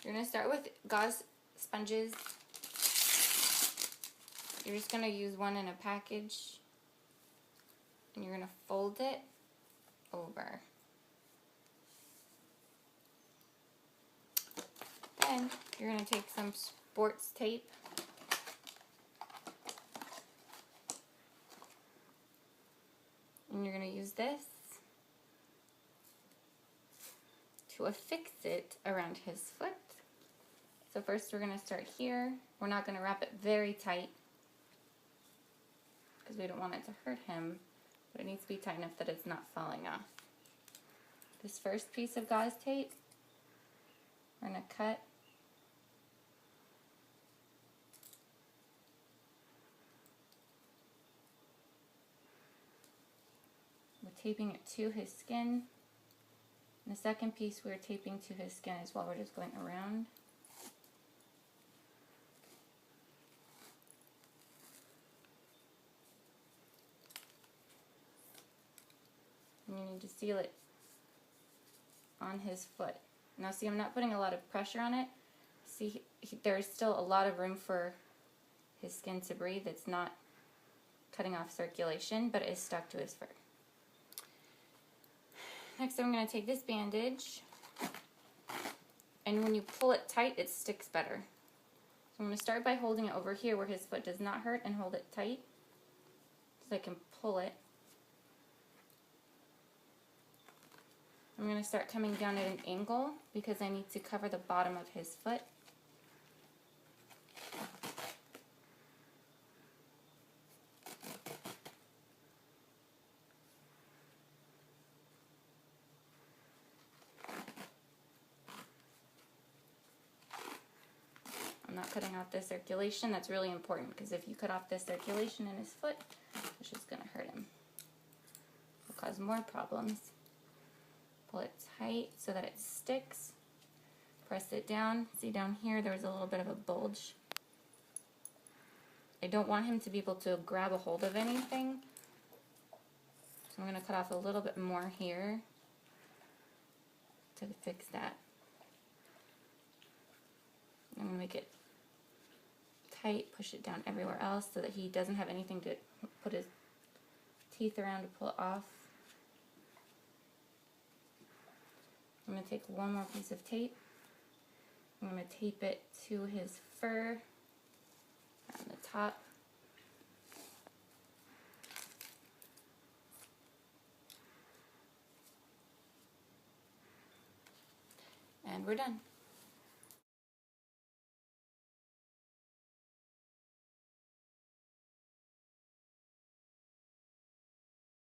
You're going to start with gauze sponges. You're just going to use one in a package, and you're going to fold it over. Then you're going to take some sports tape, and you're going to use this to affix it around his foot. So first we're going to start here. We're not going to wrap it very tight because we don't want it to hurt him, but it needs to be tight enough that it's not falling off. This first piece of gauze tape, we're going to cut taping it to his skin. And the second piece we're taping to his skin as well. We're just going around. And you need to seal it on his foot. Now see, I'm not putting a lot of pressure on it. See, there's still a lot of room for his skin to breathe. It's not cutting off circulation, but it is stuck to his fur. Next, I'm going to take this bandage, and when you pull it tight, it sticks better. So I'm going to start by holding it over here where his foot does not hurt and hold it tight so I can pull it. I'm going to start coming down at an angle because I need to cover the bottom of his foot. I'm not cutting off the circulation. That's really important because if you cut off the circulation in his foot, it's just going to hurt him. It'll cause more problems. Pull it tight so that it sticks. Press it down. See down here there's a little bit of a bulge. I don't want him to be able to grab a hold of anything. So I'm going to cut off a little bit more here to fix that. I'm going to make it tight, push it down everywhere else so that he doesn't have anything to put his teeth around to pull it off. I'm going to take one more piece of tape. I'm going to tape it to his fur on the top. And we're done.